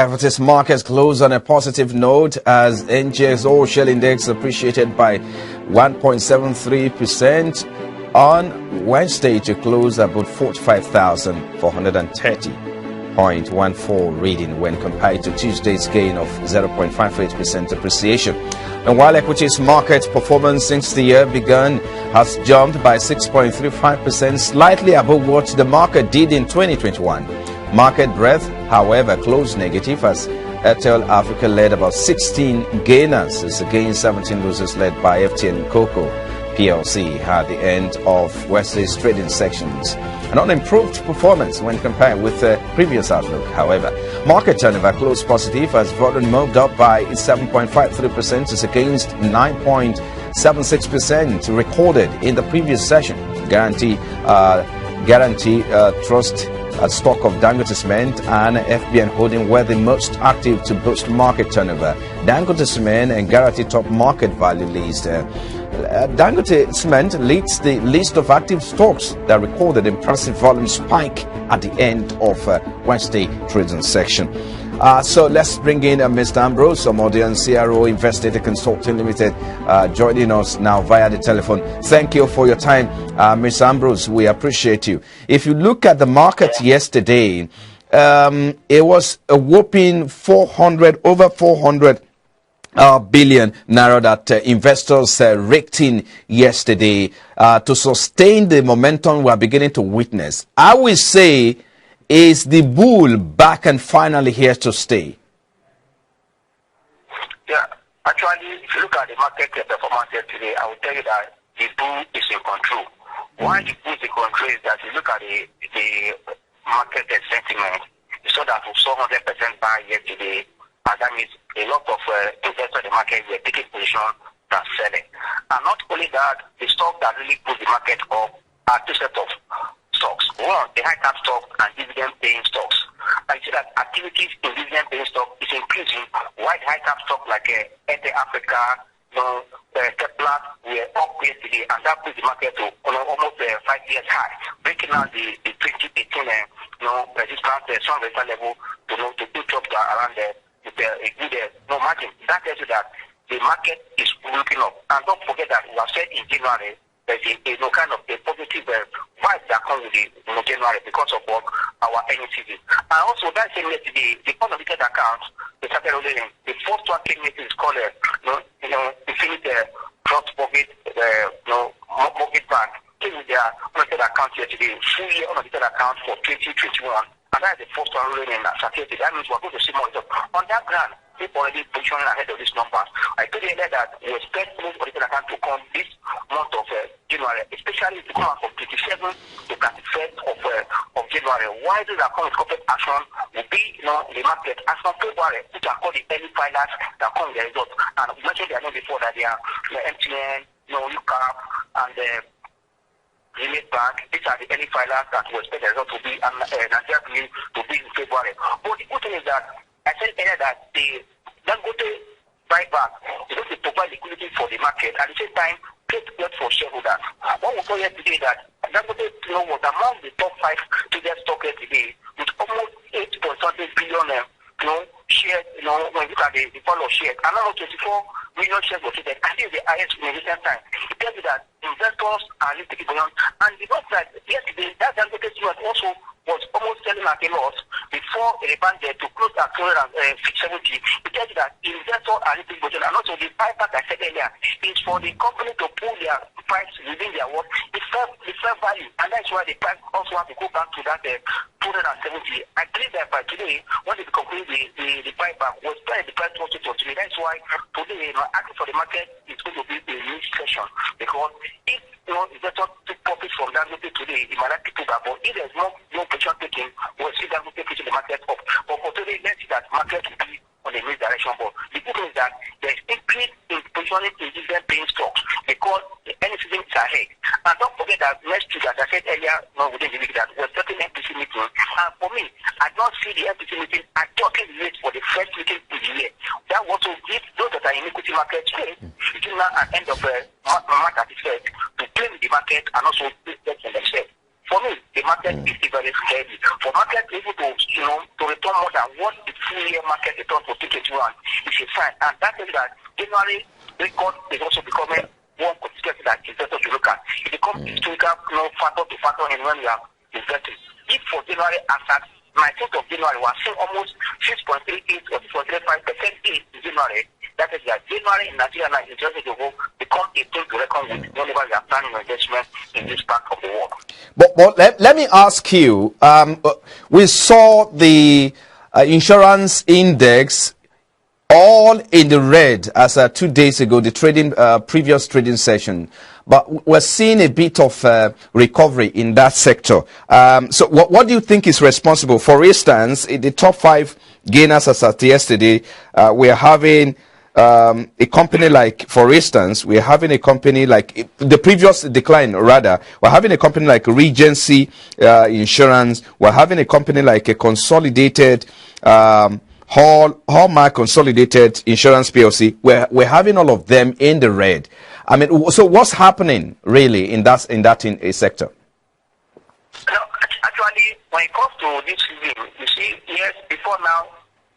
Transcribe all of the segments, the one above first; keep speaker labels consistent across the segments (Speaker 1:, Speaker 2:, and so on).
Speaker 1: Equities markets closed on a positive note as NGX All Share Index appreciated by 1.73% on Wednesday to close about 45,430.14 reading when compared to Tuesday's gain of 0.58% appreciation. And while equities market performance since the year began has jumped by 6.35%, slightly above what the market did in 2021. Market breadth, however, closed negative as Airtel Africa led about 16 gainers as against 17 losers led by FTN Cocoa PLC at the end of Wednesday's trading sections. An unimproved performance when compared with the previous outlook. However, market turnover closed positive as volume moved up by 7.53% as against 9.76% recorded in the previous session. Guarantee Trust stock of Dangote Cement and FBN Holding were the most active to boost market turnover. Dangote Cement and Guarantee top market value list. Dangote Cement leads the list of active stocks that recorded impressive volume spike at the end of Wednesday trading section. So let's bring in Mr. Ambrose Omodian, CRO Investigator Consulting Limited, joining us now via the telephone. Thank you for your time, Mr. Ambrose. We appreciate you. If you look at the market yesterday, it was a whopping over 400 billion naira that investors raked in yesterday to sustain the momentum we are beginning to witness. I will say, is the bull back and finally here to stay?
Speaker 2: Yeah, actually, if you look at the market performance today, I will tell you that the bull is in control. Why the bull is in control is that you look at the market sentiment, you saw that we saw 100% buy yesterday, and that means a lot of investors in the market were taking position than selling. And not only that, the stock that really put the market up are two sets of stocks. One, the high cap stock and dividend paying stocks. I see that activities in dividend paying stock is increasing, while high cap stock like Airtel Africa, Tesla were up yesterday, and that puts the market to almost 5 years high, breaking out the 2018 resistance, strong resistance level to pick up around with a good margin. That tells you that the market is looking up. And don't forget that we have said in January there's a kind of a positive vibe that comes with January because of what our NCD. And also that same yesterday, the unaudited accounts they started rolling in. The first one came is called Infinite Trust Mortgage Mortgage Bank came with their unaudited account yesterday, full year unaudited account for 2021. And that's the first one rolling in Saturday. That means we're going to see more stuff. On that ground, people already positioning ahead of these numbers. I told you earlier that we expect most audited account to come this month of January, especially to come out from 27th to 31st of January. Why do that come with corporate action will be in the market as from February, which are called the early filers that come with the results. And we mentioned before that they are MTN, UCAP, and Unit Bank. These are the early filers that we expect the result to be, and Nigeria to be in February. But the good thing is that I said earlier that the Dangote buyback is going to provide liquidity for the market at the same time create wealth for shareholders. What we saw yesterday that Dangote was among the top 5 traded stock yesterday with almost 8.something billion shares. When you look at the follow shares, and now 24 million shares were traded, and this is the highest in recent time. It tells you that investors are lifting it down, and the fact that yesterday that Dangote also was almost selling at a loss before a band to close at 270. It tells you that investors are lifting it down, and also the buyback I said earlier is for the company to pull their price within their worth, the fair value, and that's why the price also has to go back to that 270. I believe that by today, when they conclude the buyback, we'll spread the price also for today. That's why today, asking for the market is going to be a new session, because if investors take profit from that today, it might not be too bad, but if there's no position taking, we'll see that pushing the market up. But for today, let's see that market will be on the misdirection. But the good thing is that there's increase in positioning in dividend paying stocks because the end season is ahead. And don't forget that next week, as I said earlier, within the week, that we're starting MPC meeting. And for me, I don't see the MPC meeting adjusting the rate for the first meeting in the year. That was to give those that are in equity market space between now and end of March 31st to claim the market and also invest in themselves. For me, the market is very heavy. For market able to return more than what the full year market market return for 2021 is a sign, and that is that January record is also becoming one constituency that investors should look at. It becomes historical factor to factor in when we are investing. If for January as at 19th of January, we are seeing almost 6.38 or 6.35% in January. That is that January in Nigeria now is just to go become a thing to reckon with whenever we are planning investment in this part of the world.
Speaker 1: But let me ask you, we saw the insurance index all in the red as 2 days ago, the previous trading session. But we're seeing a bit of recovery in that sector. So what do you think is responsible? For instance, in the top 5 gainers as at yesterday, we're having a company like, for instance, we're having a company like the previous decline, rather, we're having a company like Regency Insurance, we're having a company like a Consolidated Hallmark Consolidated Insurance PLC. We're having all of them in the red. I mean, so what's happening really in that sector?
Speaker 2: Actually, when it comes to this season, you see, yes, before now,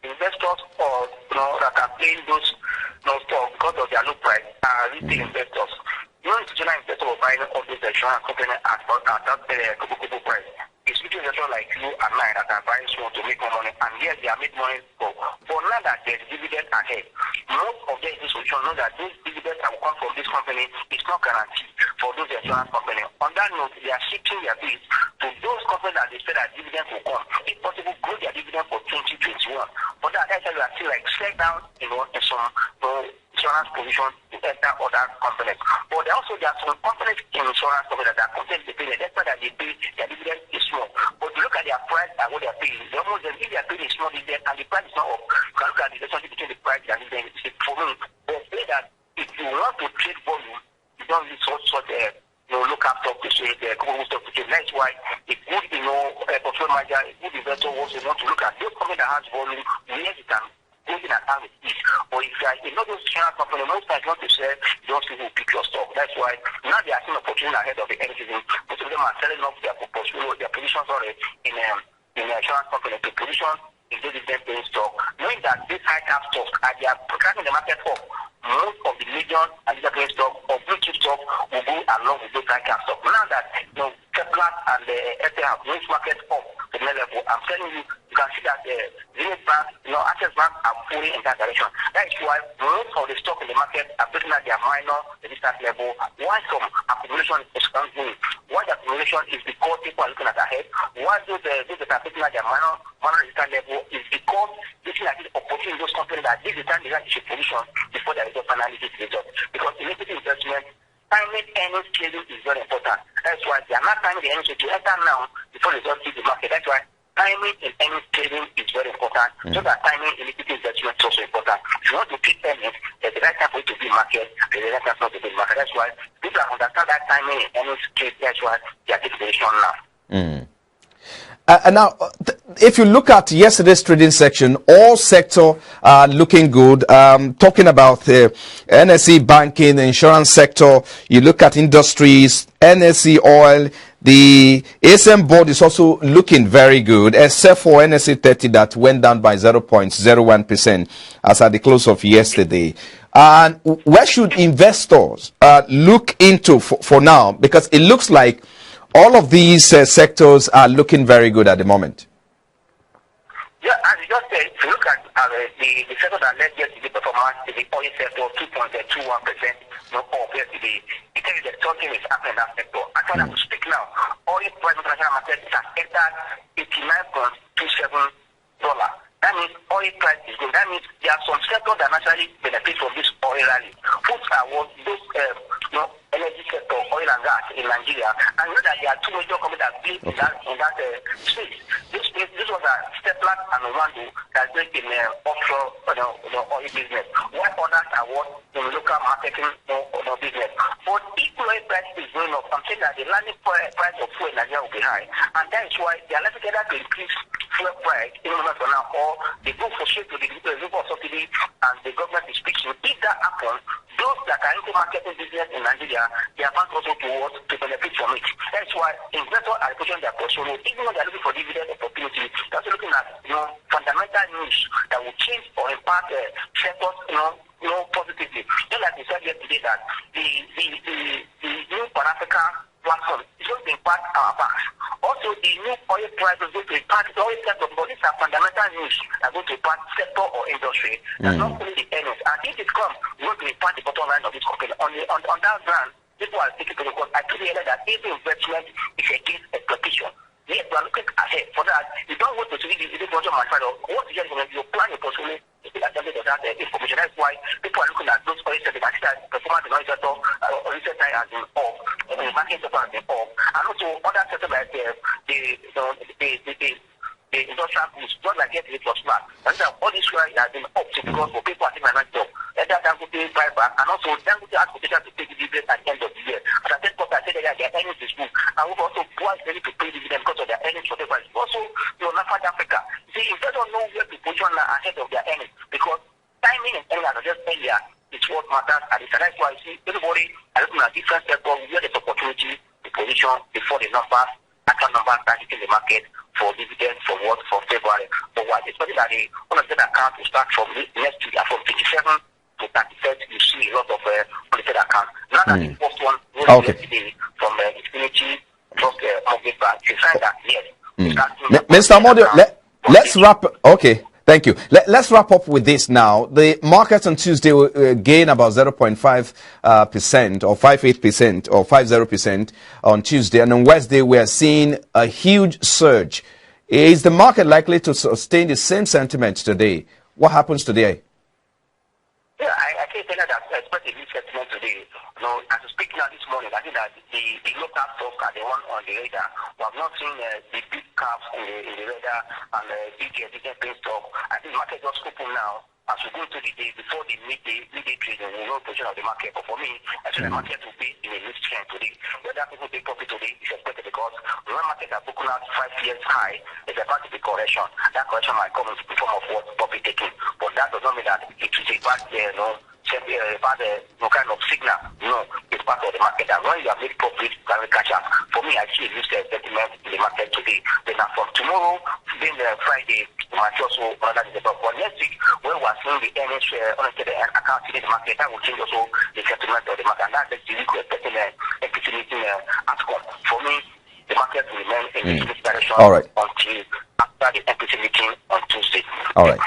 Speaker 2: investors or that are paying those stocks because of their low price are retail investors. Institutional investors are buying all those insurance companies at that Kubu price. It's retail investors like you and I that are buying small to make more money, and yes, they are making money. But now that there's dividend ahead, most of the institutions know that those dividends that will come from this company is not guaranteed for those insurance companies. On that note, they are shifting their base to those companies that they say that dividends will come. If possible, grow their dividend for 2021. But that time, we are still like slow down, in some insurance position to enter other companies. But there are some companies in insurance companies that are content to pay. That's why they pay their dividend is small. But you look at their price and what they are paying. They almost if they are paying a small dividend and the price is not up, you can look at the relationship between the price and the dividend. For me, they say that if you want to trade volume, you don't need such look up stock to trade, stock to trade. That's why a good, portfolio manager, a good investor also want to look at those companies that has volume, where you can go in and out with it. Or if you are another insurance company, most times want to sell, those people pick your stock. That's why now they are seeing opportunity ahead of the end season. Most of them are selling off their portfolio, their positions already in insurance company to position in those dividend stock, knowing that this high cap stocks are they are cracking the market up. Most of the medium and dividend stock or blue chip stock will go along with those high cap stock. Now that Kepler and the FA have moved market up to the level, I'm telling you, you can see that the Zenith Bank, Access Bank are fully in that direction. That is why most of the stock in the market are breaking at their minor resistance level. Why some accumulation is ongoing? Why the accumulation is because people are looking at ahead. Why those that are breaking at their minor resistance level is because this is like the opportunity in those companies that this is the time they have to position before there is a analysis result. Because in equity investment, timing any trading is very important. That's why they are not timing the energy to enter now before the result hit the market. That's why timing in any trading is very important. So that timing in equity investment is also important. If you want to pick earnings, there's the right time for you to be market, there's the right time for you to be market. That's why people understand that timing in any trade. That's why they are taking the decision now.
Speaker 1: And now, if you look at yesterday's trading section, all sector are looking good. Talking about the NSE banking, the insurance sector, you look at industries, NSE oil, the ASM board is also looking very good, except for NSE 30 that went down by 0.01% as at the close of yesterday. And where should investors look into for now? Because it looks like all of these sectors are looking very good at the moment.
Speaker 2: Yeah, as you just said, if you look at the sector that led yesterday performance, the oil sector, 2.21%, yesterday, it tells you that something is happening in that sector. Actually, as we speak now, oil price international market has entered $89.27. That means oil price is good. That means there are some sectors that naturally benefit from this oil rally. Foods are what those energy sector, oil and gas in Nigeria, and you know that there are two major companies that play in that space. This was a Steplat and Rwanda that play in offshore oil business. While others are what in local marketing business. But if oil price is going up, I'm saying that the landing price of fuel in Nigeria will be high, and that is why they are not together to increase fuel price in the moment for now, or they go for straight to the subsidy and the government is fixing. If that happens, those that are into marketing business in Nigeria, they are bound also to benefit from it. That's why investors are pushing their portfolio, even when they're looking for dividend opportunity, they're also looking at fundamental news that will change or impact sectors positively. Just like we said yesterday that the new Pan-African platform is going to impact our banks. Also, the new oil price is going to impact the oil sector, because these are fundamental news that are going to impact sector or industry. That's not only the earnings. And if it comes, we're going to impact the bottom line of this company. On that ground, people are taking to the court. I told you earlier that every investment is against exploitation. Yes, we are looking ahead. For that, you don't want to see the project manufacturer. What you get you plan your portfolio, you can adjust that information. That's why people are looking at those oil sectors. I see that performance in oil sector, oil sector has been up, the market sector has been up, and also other sectors like the industrial goods, just like it was flat. And all this way has been up because for people are taking advantage of. And that Dangote buy back, and also Dangote has potential to pay dividends at the end of the year. As I said, I said that their earnings is good, and we've also twice ready to pay dividends because of their earnings for the price. Also, North Africa, see, investors know where to position ahead of their earnings, because timing and earnings, as I just said earlier, is what matters. And that's why I see everybody are looking at different sectors where there's opportunity to position before the actual numbers start hitting the market for dividends for February. But what? Especially that the unaudited account will start from next week, from 27 to 31st, you see a lot of unaudited accounts. Now that the first one was yesterday from Infinity Trust Mortgage Bank, you find that, yes.
Speaker 1: Mr. Amodio, let's wrap. Okay, thank you. Let's wrap up with this now. The market on Tuesday will gain about 0.5% or 58% or 50% on Tuesday, and on Wednesday we are seeing a huge surge. Is the market likely to sustain the same sentiment today? What happens today?
Speaker 2: Yeah, I can tell you that I expect a new sentiment today. As we speak now this morning, I think that the local stocks are the one on the radar. We have not seen the big caps in the radar and the big paying stock. I think the market just open now. As we go to the day before the midday trading, we know the position of the market. But for me, I think the market will be in a mixed trend today. Whether people take profit today is expected, because when market are booking out 5 years high, it's about to be correction. That correction might come in the form of what profit taking. But that does not mean that it is a bad kind of signal. No, it's part of the market. And when you have made profit, you can catch up. For me, I see a new sentiment in the market today. Then from tomorrow, being Friday, you might also that is about. But next week, when we are seeing the earnings unaudited account in the market, that will change also the sentiment of the market. And that's the week we're expecting equity meeting outcome. For me, the market will remain in this direction until after the equity meeting on Tuesday.
Speaker 1: All right.